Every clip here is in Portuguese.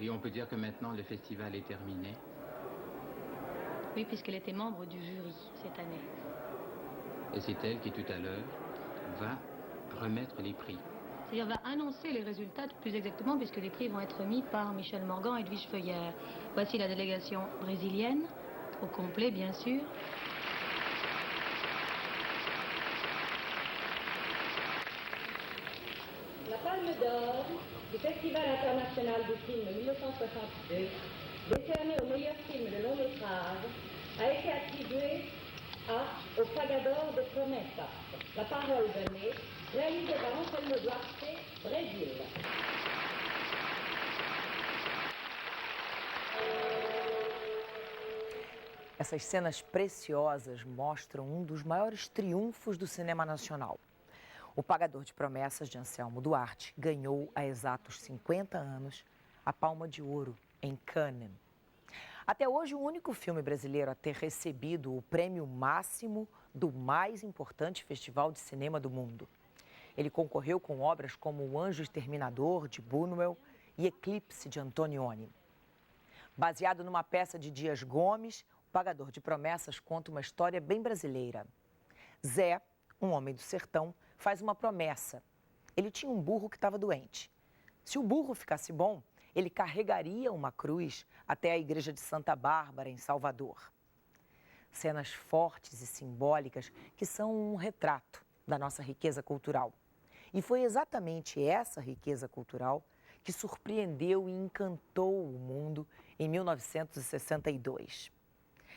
Et on peut dire que maintenant le festival est terminé. Oui, puisqu'elle était membre du jury cette année. Et c'est elle qui, tout à l'heure, va remettre les prix. C'est-à-dire va annoncer les résultats plus exactement, puisque les prix vont être remis par Michel Morgan et Edwige Feuillère. Voici la délégation brésilienne, au complet bien sûr. La Palme d'Or du Festival international du film 1962, décerné au meilleur film de long métrage, a été attribuée au Pagador de Promessa, La Parole donnée, réalisé par Anselmo Duarte, Brésil. Essas cenas preciosas mostram dos maiores triunfos do cinema nacional. O Pagador de Promessas, de Anselmo Duarte, ganhou há exatos 50 anos a Palma de Ouro, em Cannes. Até hoje, o único filme brasileiro a ter recebido o prêmio máximo do mais importante festival de cinema do mundo. Ele concorreu com obras como O Anjo Exterminador, de Buñuel, e Eclipse, de Antonioni. Baseado numa peça de Dias Gomes, O Pagador de Promessas conta uma história bem brasileira. Zé, um homem do sertão, faz uma promessa. Ele tinha um burro que estava doente. Se o burro ficasse bom, ele carregaria uma cruz até a igreja de Santa Bárbara, em Salvador. Cenas fortes e simbólicas que são um retrato da nossa riqueza cultural. E foi exatamente essa riqueza cultural que surpreendeu e encantou o mundo em 1962.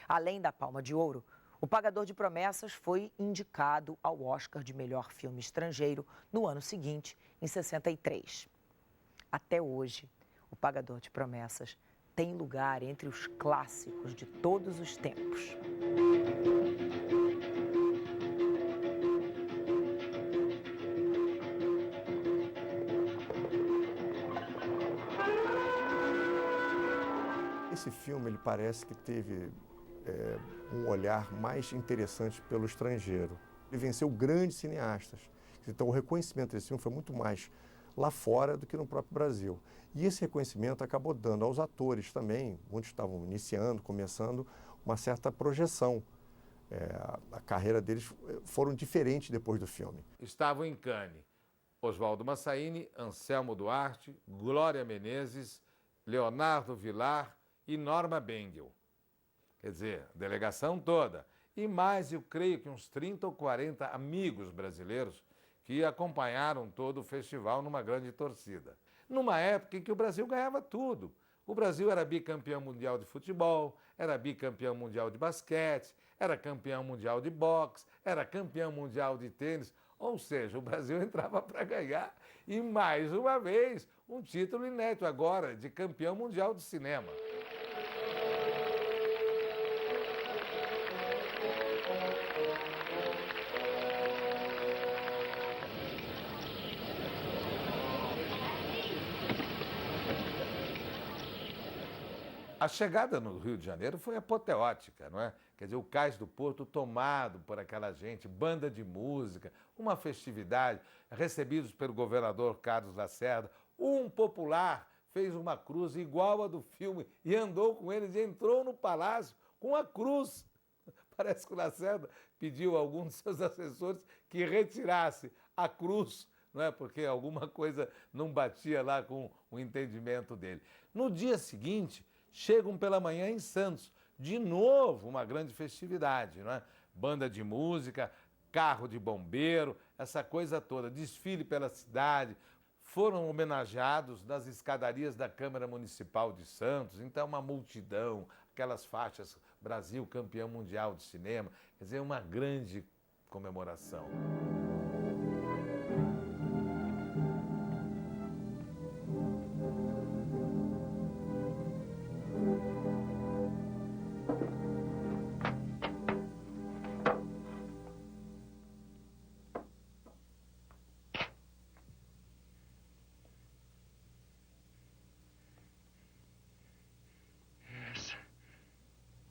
Além da Palma de Ouro, O Pagador de Promessas foi indicado ao Oscar de melhor filme estrangeiro no ano seguinte, em 63. Até hoje, O Pagador de Promessas tem lugar entre os clássicos de todos os tempos. Esse filme, ele parece que teve um olhar mais interessante pelo estrangeiro. Ele venceu grandes cineastas. Então, o reconhecimento desse filme foi muito mais lá fora do que no próprio Brasil. E esse reconhecimento acabou dando aos atores também, muitos estavam iniciando, começando, uma certa projeção. A carreira deles foram diferentes depois do filme. Estavam em Cannes Oswaldo Massaini, Anselmo Duarte, Glória Menezes, Leonardo Vilar e Norma Bengel. Quer dizer, a delegação toda. E mais, eu creio que uns 30 ou 40 amigos brasileiros que acompanharam todo o festival numa grande torcida. Numa época em que o Brasil ganhava tudo. O Brasil era bicampeão mundial de futebol, era bicampeão mundial de basquete, era campeão mundial de boxe, era campeão mundial de tênis. Ou seja, o Brasil entrava para ganhar. E mais uma vez, um título inédito agora de campeão mundial de cinema. A chegada no Rio de Janeiro foi apoteótica, não é? Quer dizer, o Cais do Porto tomado por aquela gente, banda de música, uma festividade, recebidos pelo governador Carlos Lacerda. Um popular fez uma cruz igual a do filme e andou com eles e entrou no palácio com a cruz. Parece que o Lacerda pediu a algum de seus assessores que retirasse a cruz, não é? Porque alguma coisa não batia lá com o entendimento dele. No dia seguinte, chegam pela manhã em Santos, de novo uma grande festividade, não é? Banda de música, carro de bombeiro, essa coisa toda, desfile pela cidade. Foram homenageados nas escadarias da Câmara Municipal de Santos, então uma multidão, aquelas faixas, Brasil campeão mundial de cinema, quer dizer, uma grande comemoração.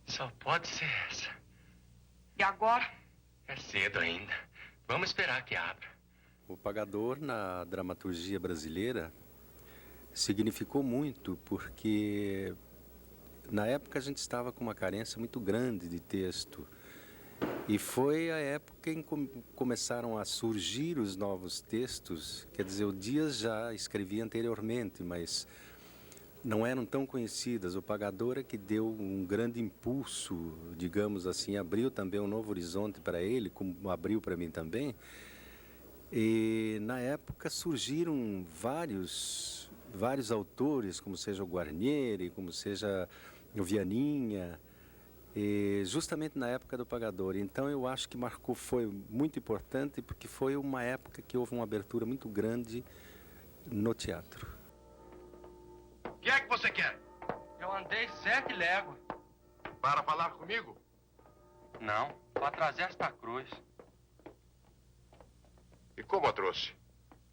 Só pode ser essa. E agora? É cedo ainda. Vamos esperar que abra. O Pagador, na dramaturgia brasileira, significou muito porque na época a gente estava com uma carência muito grande de texto. E foi a época em que começaram a surgir os novos textos. Quer dizer, o Dias já escrevia anteriormente, mas não eram tão conhecidas. O Pagador é que deu um grande impulso, digamos assim, abriu também um novo horizonte para ele, como abriu para mim também. E na época surgiram vários autores, como seja o Guarnieri, como seja o Vianinha, e justamente na época do Pagador. Então eu acho que foi muito importante, porque foi uma época que houve uma abertura muito grande no teatro. O que é que você quer? Eu andei 7 léguas. Para falar comigo? Não, para trazer esta cruz. E como a trouxe?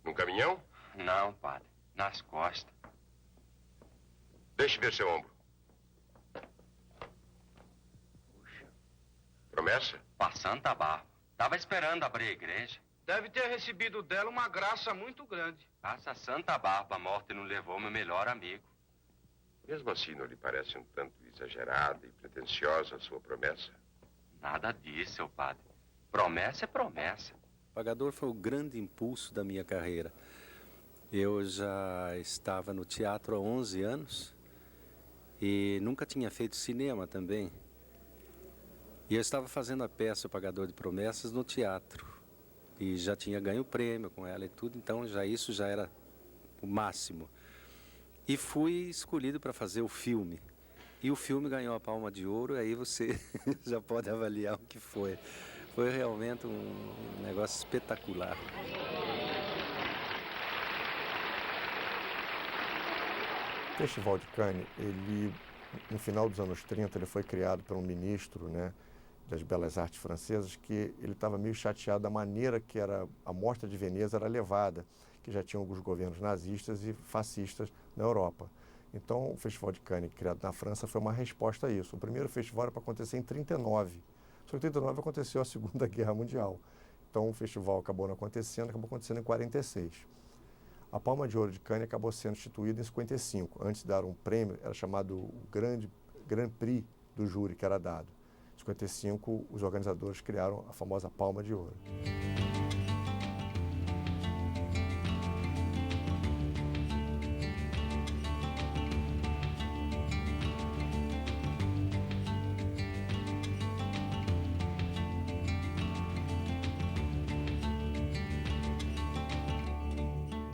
Num caminhão? Não, padre, nas costas. Deixe ver seu ombro. Puxa, Promessa? para Santa Barba. Tava esperando abrir a igreja. Deve ter recebido dela uma graça muito grande. Essa Santa Barba morta não levou meu melhor amigo. Mesmo assim, não lhe parece um tanto exagerada e pretensiosa a sua promessa? Nada disso, seu padre. Promessa é promessa. O Pagador foi o grande impulso da minha carreira. Eu já estava no teatro há 11 anos e nunca tinha feito cinema também. E eu estava fazendo a peça O Pagador de Promessas no teatro. E já tinha ganho o prêmio com ela e tudo, então isso já era o máximo. E fui escolhido para fazer o filme. E o filme ganhou a Palma de Ouro, e aí você já pode avaliar o que foi. Foi realmente um negócio espetacular. O Festival de Cannes, no final dos anos 30, ele foi criado por um ministro, né, das Belas Artes francesas, que ele estava meio chateado da maneira que a Mostra de Veneza era levada, que já tinha alguns governos nazistas e fascistas na Europa. Então, o Festival de Cannes, criado na França, foi uma resposta a isso. O primeiro festival era para acontecer em 39. Só que em 39 aconteceu a Segunda Guerra Mundial. Então, o festival acabou não acontecendo, acabou acontecendo em 46. A Palma de Ouro de Cannes acabou sendo instituída em 55. Antes de dar um prêmio, era chamado o Grand Prix do júri, que era dado. Em 55, os organizadores criaram a famosa Palma de Ouro.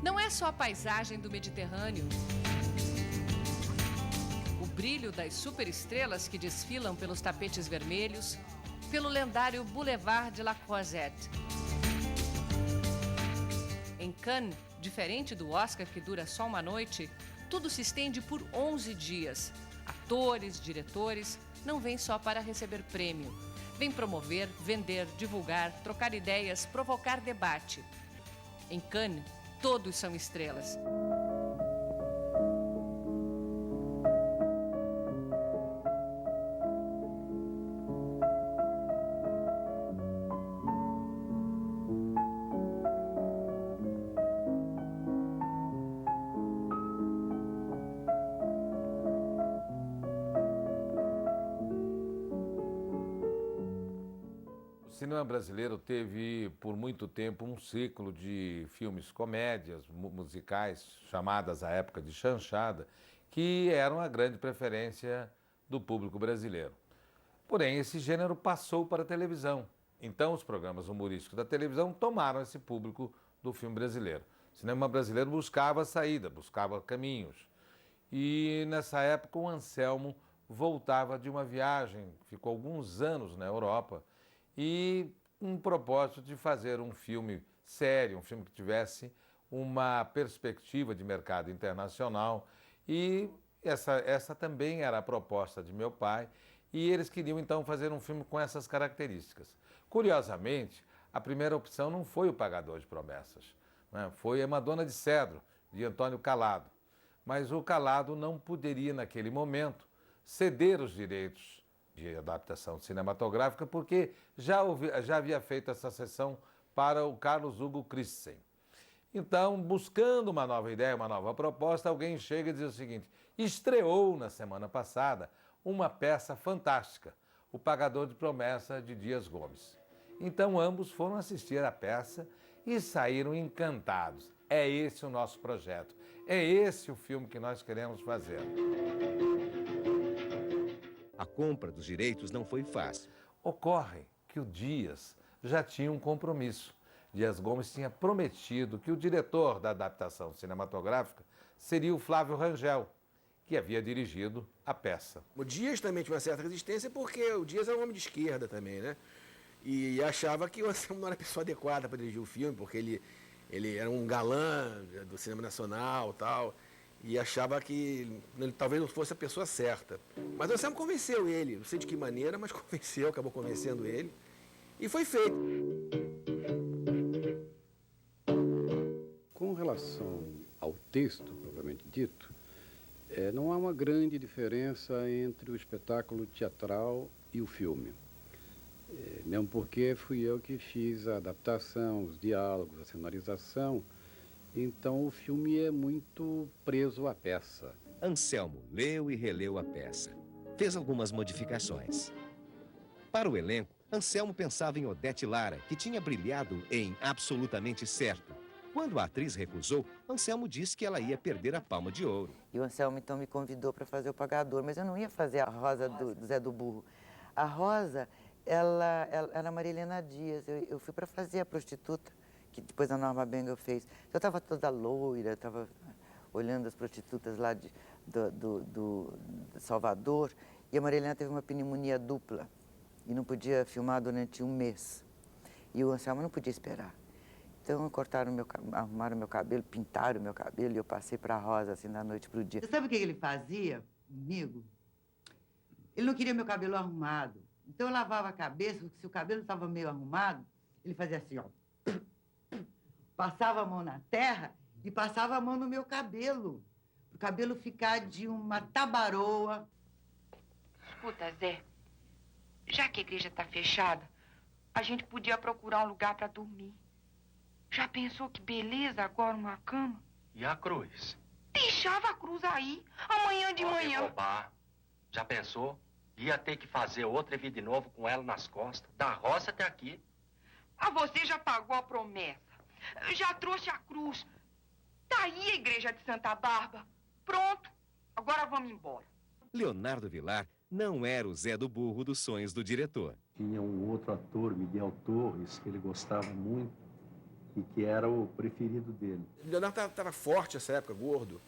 Não é só a paisagem do Mediterrâneo. O brilho das superestrelas que desfilam pelos tapetes vermelhos, pelo lendário Boulevard de la Croisette. Em Cannes, diferente do Oscar que dura só uma noite, tudo se estende por 11 dias. Atores, diretores, não vêm só para receber prêmio. Vêm promover, vender, divulgar, trocar ideias, provocar debate. Em Cannes, todos são estrelas. O cinema brasileiro teve, por muito tempo, um ciclo de filmes comédias, musicais, chamadas à época de chanchada, que eram a grande preferência do público brasileiro. Porém, esse gênero passou para a televisão. Então, os programas humorísticos da televisão tomaram esse público do filme brasileiro. O cinema brasileiro buscava saída, buscava caminhos. E, nessa época, o Anselmo voltava de uma viagem, ficou alguns anos na Europa, e um propósito de fazer um filme sério, um filme que tivesse uma perspectiva de mercado internacional. E essa também era a proposta de meu pai, e eles queriam então fazer um filme com essas características. Curiosamente, a primeira opção não foi O Pagador de Promessas, né? Foi A Madonna de Cedro, de Antônio Calado. Mas o Calado não poderia, naquele momento, ceder os direitos de adaptação cinematográfica, porque já havia feito essa sessão para o Carlos Hugo Christensen. Então, buscando uma nova ideia, uma nova proposta, alguém chega e diz o seguinte: estreou na semana passada uma peça fantástica, O Pagador de Promessa, de Dias Gomes. Então, ambos foram assistir à peça e saíram encantados. É esse o nosso projeto, é esse o filme que nós queremos fazer. A compra dos direitos não foi fácil. Ocorre que o Dias já tinha um compromisso. Dias Gomes tinha prometido que o diretor da adaptação cinematográfica seria o Flávio Rangel, que havia dirigido a peça. O Dias também tinha uma certa resistência porque o Dias era um homem de esquerda também, né? E achava que o Anselmo não era a pessoa adequada para dirigir o filme, porque ele era um galã do cinema nacional e tal, e achava que ele talvez não fosse a pessoa certa. Mas o Anselmo convenceu ele, não sei de que maneira, mas convenceu, acabou convencendo ele, e foi feito. Com relação ao texto, propriamente dito, não há uma grande diferença entre o espetáculo teatral e o filme. Mesmo porque fui eu que fiz a adaptação, os diálogos, a cenarização, então o filme é muito preso à peça. Anselmo leu e releu a peça. Fez algumas modificações. Para o elenco, Anselmo pensava em Odete Lara, que tinha brilhado em Absolutamente Certo. Quando a atriz recusou, Anselmo disse que ela ia perder a Palma de Ouro. E o Anselmo então me convidou para fazer O Pagador, mas eu não ia fazer a Rosa do Zé do Burro. A Rosa, ela era Maria Helena Dias. Eu fui para fazer a prostituta, que depois a Norma Bengel fez. Eu estava toda loira, estava olhando as prostitutas lá de Salvador, e a Maria Helena teve uma pneumonia dupla e não podia filmar durante um mês. E o Anselmo não podia esperar. Então, arrumaram meu cabelo, pintaram meu cabelo, e eu passei para a Rosa, assim, da noite para o dia. Você sabe o que ele fazia comigo? Ele não queria meu cabelo arrumado. Então, eu lavava a cabeça, se o cabelo estava meio arrumado, ele fazia assim, ó. Passava a mão na terra e passava a mão no meu cabelo. Para o cabelo ficar de uma tabaroa. Escuta, Zé, já que a igreja está fechada, a gente podia procurar um lugar para dormir. Já pensou que beleza agora uma cama? E a cruz? Deixava a cruz aí, amanhã de manhã. Roubar. Já pensou? Ia ter que fazer outra vida de novo com ela nas costas, da roça até aqui. Ah, você já pagou a promessa. Já trouxe a cruz. Tá aí a igreja de Santa Bárbara. Pronto, agora vamos embora. Leonardo Vilar não era o Zé do Burro dos sonhos do diretor. Tinha um outro ator, Miguel Torres, que ele gostava muito e que era o preferido dele. Leonardo estava forte nessa época, gordo.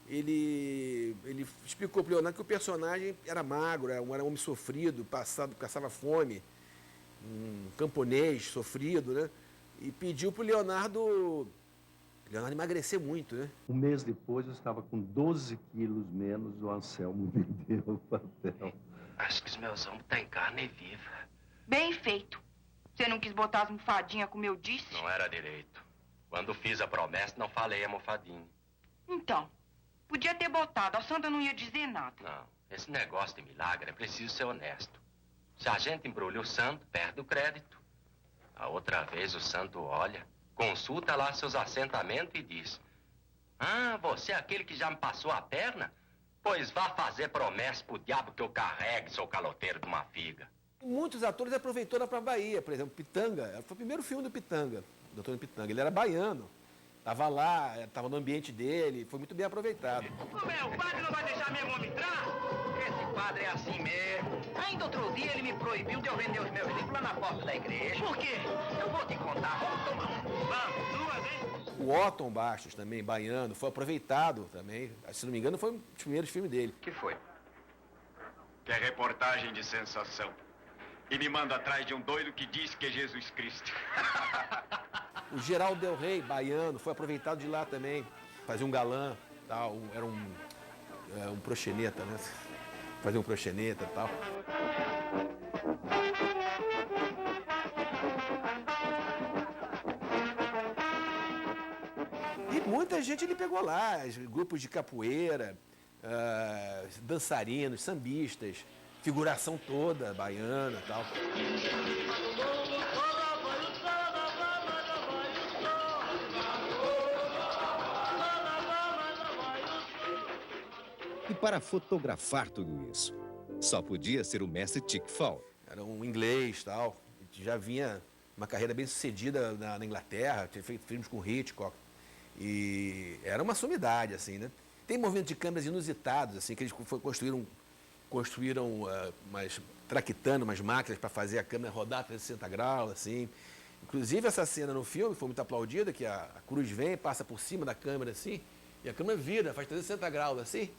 Ele explicou para o Leonardo que o personagem era magro, era um homem sofrido, caçava fome, um camponês sofrido, né? E pediu para o Leonardo emagrecer muito, né? Um mês depois eu estava com 12 quilos menos, o Anselmo me deu o papel. Acho que os meus ombros estão em carne viva. Bem feito. Você não quis botar as almofadinhas como eu disse? Não era direito. Quando fiz a promessa, não falei almofadinha. Então, podia ter botado. A Santa não ia dizer nada. Não, esse negócio de milagre é preciso ser honesto. Se a gente embrulha o santo, perde o crédito. A outra vez o santo olha, consulta lá seus assentamentos e diz: ah, você é aquele que já me passou a perna? Pois vá fazer promessa pro diabo que eu carregue, sou caloteiro de uma figa. Muitos atores aproveitaram para a Bahia, por exemplo, Pitanga. Foi o primeiro filme do Pitanga, do Antônio Pitanga. Ele era baiano, estava lá, estava no ambiente dele, foi muito bem aproveitado. Como é? O padre não vai deixar meu homem entrar? Esse padre é assim mesmo. Ainda outro dia ele me proibiu de eu vender os meus livros lá na porta da igreja. Por quê? Eu vou te contar. Vamos tomar um. Vamos, duas, hein? O Otton Bastos, também baiano, foi aproveitado também. Se não me engano, foi um dos primeiros filmes dele. O que foi? Quer reportagem de sensação. E me manda atrás de um doido que diz que é Jesus Cristo. O Geraldo Del Rey, baiano, foi aproveitado de lá também. Fazia um galã, tal, era um proxeneta, né? Fazia um proxeneta e tal. E muita gente ele pegou lá, grupos de capoeira, dançarinos, sambistas, figuração toda, baiana e tal. E para fotografar tudo isso, só podia ser o mestre Chick Fall. Era um inglês e tal, já vinha uma carreira bem sucedida na Inglaterra, tinha feito filmes com Hitchcock. E era uma sumidade, assim, né? Tem movimentos de câmeras inusitados, assim, que eles construíram traquitando umas máquinas para fazer a câmera rodar a 360 graus, assim. Inclusive, essa cena no filme foi muito aplaudida, que a cruz vem, passa por cima da câmera, assim, e a câmera vira, faz 360 graus, assim.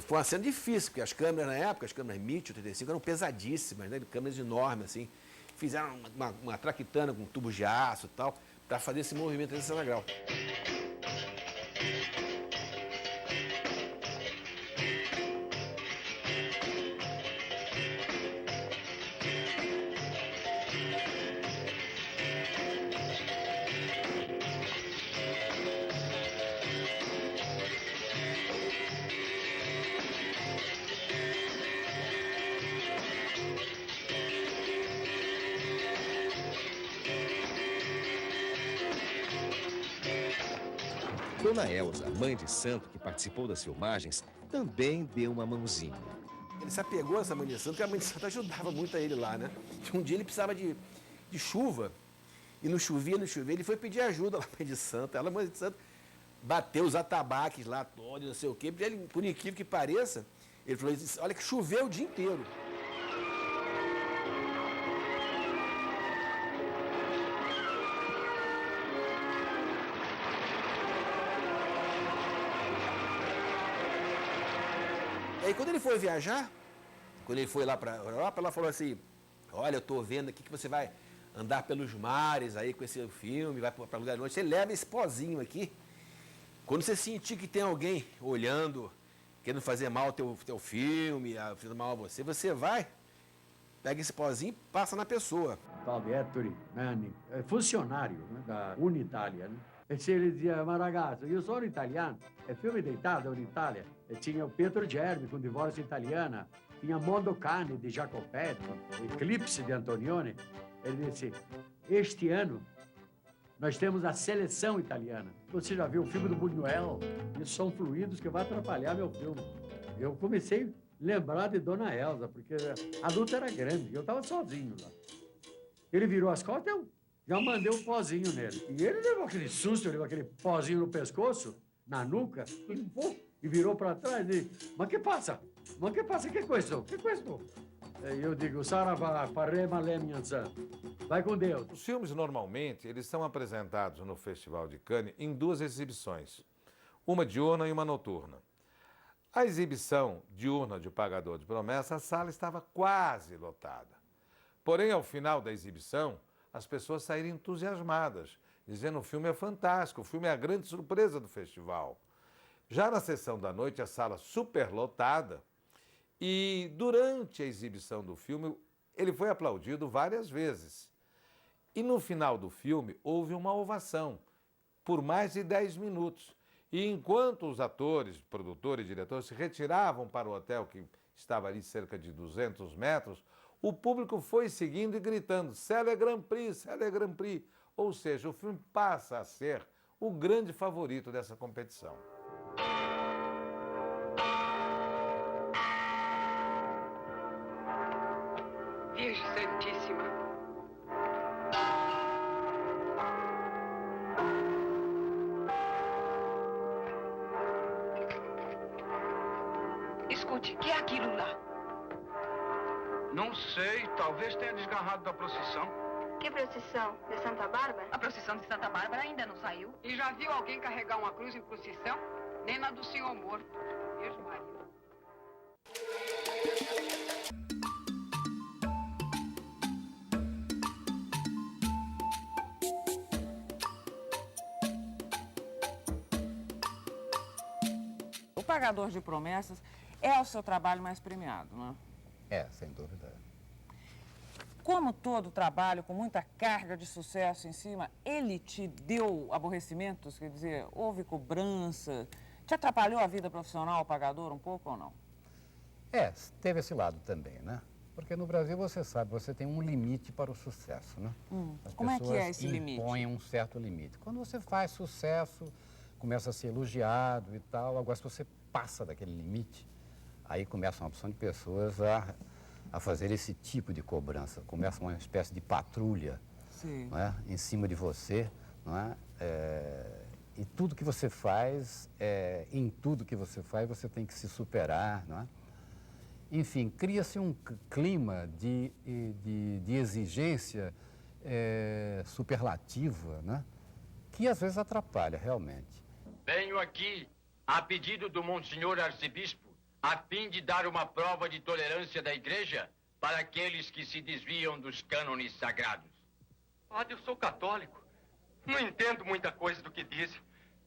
Foi uma cena difícil, porque as câmeras na época, as câmeras MIT 85, eram pesadíssimas, né? Câmeras enormes, assim. Fizeram uma traquitana com tubos de aço e tal, para fazer esse movimento 360 graus. Dona Elza, mãe de santo que participou das filmagens, também deu uma mãozinha. Ele se apegou a essa mãe de santo, porque a mãe de santo ajudava muito a ele lá, né? Um dia ele precisava de chuva, e não chovia, ele foi pedir ajuda lá à mãe de santo. Ela, a mãe de santo, bateu os atabaques lá todos, não sei o quê. Ele, por incrível que pareça, ele falou, olha que choveu o dia inteiro. Aí quando ele foi viajar, quando ele foi lá para a Europa, ela falou assim, olha, eu estou vendo aqui que você vai andar pelos mares aí com esse filme, vai para lugar longe, você leva esse pozinho aqui. Quando você sentir que tem alguém olhando, querendo fazer mal ao teu filme, fazendo mal a você, você vai, pega esse pozinho e passa na pessoa. Tal de Ettore Manning, funcionário, né, da Unitalia, né? Ele dizia, ma ragazzo, io sono italiano, è filme deitado in Italia. E tinha o Pietro Germi com Divórcio Italiana, tinha Mondo Cane de Jacopetti, Eclipse de Antonioni. Ele disse, este ano nós temos a seleção italiana. Você já viu o filme do Buñuel? Isso são fluidos que vão atrapalhar meu filme. Eu comecei a lembrar de Dona Elza, porque a luta era grande, eu estava sozinho lá. Ele virou as costas, eu já mandei um pozinho nele. E ele levou aquele susto, levou aquele pozinho no pescoço, na nuca, e virou para trás e disse, ma che passa? Ma che passa? Che questo? Che questo? E eu digo, Saravá, parema lemianzan. Vai com Deus. Os filmes, normalmente, eles são apresentados no Festival de Cannes em duas exibições, uma diurna e uma noturna. A exibição diurna de O Pagador de Promessas, a sala estava quase lotada. Porém, ao final da exibição, as pessoas saíram entusiasmadas, dizendo que o filme é fantástico, o filme é a grande surpresa do festival. Já na sessão da noite, a sala superlotada, e durante a exibição do filme, ele foi aplaudido várias vezes. E no final do filme, houve uma ovação, por mais de 10 minutos. E enquanto os atores, produtores e diretores se retiravam para o hotel, que estava ali cerca de 200 metros, o público foi seguindo e gritando, Célia Grand Prix, Célia Grand Prix. Ou seja, o filme passa a ser o grande favorito dessa competição. Virgem Santíssima. Escute, o que é aquilo lá? Não sei, talvez tenha desgarrado da procissão. Que procissão? De Santa Bárbara? A procissão de Santa Bárbara ainda não saiu. E já viu alguém carregar uma cruz em procissão? Nem na do Senhor morto. Virgem Maria. O Pagador de Promessas é o seu trabalho mais premiado, não é? É, sem dúvida. Como todo trabalho com muita carga de sucesso em cima, ele te deu aborrecimentos? Quer dizer, houve cobrança? Te atrapalhou a vida profissional, o Pagador, um pouco ou não? É, teve esse lado também, né? Porque no Brasil, você sabe, você tem um limite para o sucesso, né? Como é que é esse limite? Impõem um certo limite. Quando você faz sucesso, começa a ser elogiado e tal. Agora, se você passa daquele limite, aí começa uma opção de pessoas a fazer esse tipo de cobrança. Começa uma espécie de patrulha, não é? Em cima de você, não é? E tudo que você faz, em tudo que você faz, você tem que se superar, não é? Enfim, cria-se um clima de exigência superlativa, né? Que às vezes atrapalha, realmente. Venho aqui, a pedido do Monsenhor Arcebispo, a fim de dar uma prova de tolerância da Igreja para aqueles que se desviam dos cânones sagrados. Padre, eu sou católico. Não entendo muita coisa do que dizem,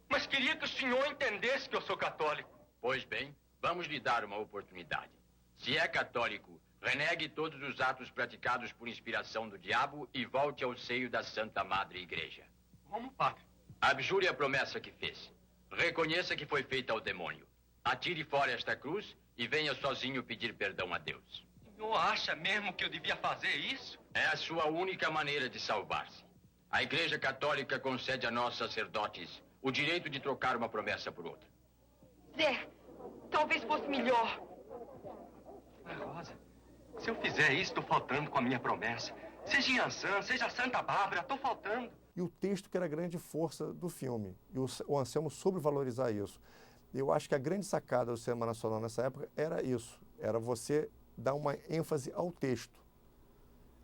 mas queria que o senhor entendesse que eu sou católico. Pois bem, vamos lhe dar uma oportunidade. Se é católico, renegue todos os atos praticados por inspiração do diabo e volte ao seio da Santa Madre Igreja. Como, padre? Abjure a promessa que fez. Reconheça que foi feita ao demônio. Atire fora esta cruz e venha sozinho pedir perdão a Deus. O senhor acha mesmo que eu devia fazer isso? É a sua única maneira de salvar-se. A Igreja Católica concede a nós, sacerdotes, o direito de trocar uma promessa por outra. Zé, talvez fosse melhor. Rosa, se eu fizer isso, estou faltando com a minha promessa. Seja Iansã, seja Santa Bárbara, estou faltando. E o texto que era a grande força do filme. E o Anselmo soube valorizar isso. Eu acho que a grande sacada do cinema nacional nessa época era isso. Era você dar uma ênfase ao texto.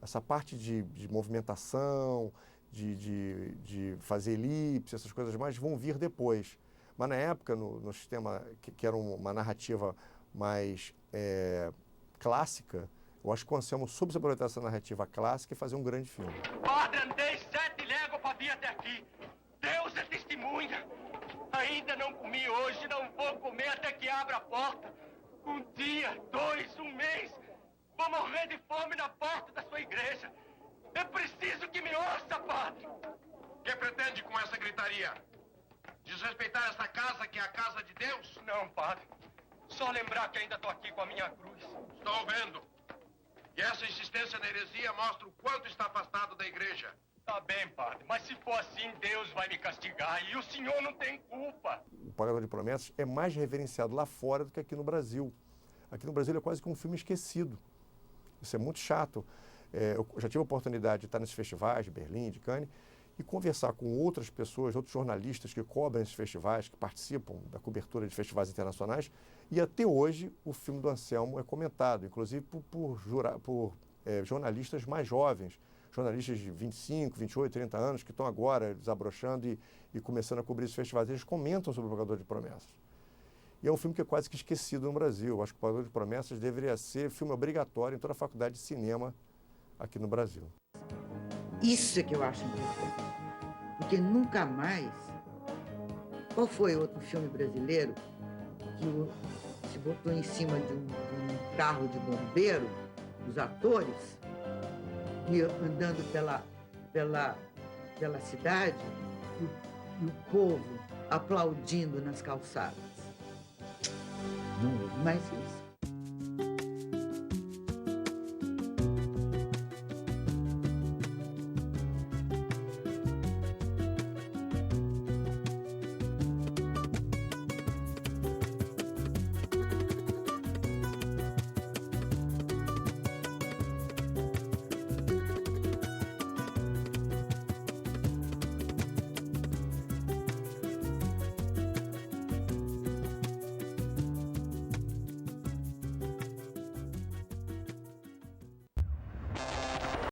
Essa parte de movimentação, de fazer elipse, essas coisas mais vão vir depois. Mas na época, no sistema que era uma narrativa mais clássica, eu acho que o Anselmo soube se aproveitar essa narrativa clássica e fazer um grande filme. Padre, andei 7 léguas para vir até aqui. Deus é testemunha. Ainda não comi hoje, não vou comer até que abra a porta. 1 dia, 2, 1 mês. Vou morrer de fome na porta da sua igreja. É preciso que me ouça, padre. O que pretende com essa gritaria? Desrespeitar esta casa que é a casa de Deus? Não, padre. Só lembrar que ainda estou aqui com a minha cruz. Estou vendo. E essa insistência na heresia mostra o quanto está afastado da igreja. Tá bem, padre, mas se for assim, Deus vai me castigar e o senhor não tem culpa. O Pagador de Promessas é mais reverenciado lá fora do que aqui no Brasil. Aqui no Brasil ele é quase que um filme esquecido. Isso é muito chato. Eu já tive a oportunidade de estar nesses festivais de Berlim, de Cannes, e conversar com outras pessoas, outros jornalistas que cobrem esses festivais, que participam da cobertura de festivais internacionais, e até hoje o filme do Anselmo é comentado, inclusive por jornalistas mais jovens, jornalistas de 25, 28, 30 anos, que estão agora desabrochando e começando a cobrir esses festivais. Eles comentam sobre o Pagador de Promessas. E é um filme que é quase que esquecido no Brasil. Eu acho que o Pagador de Promessas deveria ser filme obrigatório em toda a faculdade de cinema aqui no Brasil. Isso é que eu acho importante. Porque nunca mais... Qual foi outro filme brasileiro que se botou em cima de um carro de bombeiro, os atores, e andando pela cidade, e o povo aplaudindo nas calçadas? Não houve mais isso.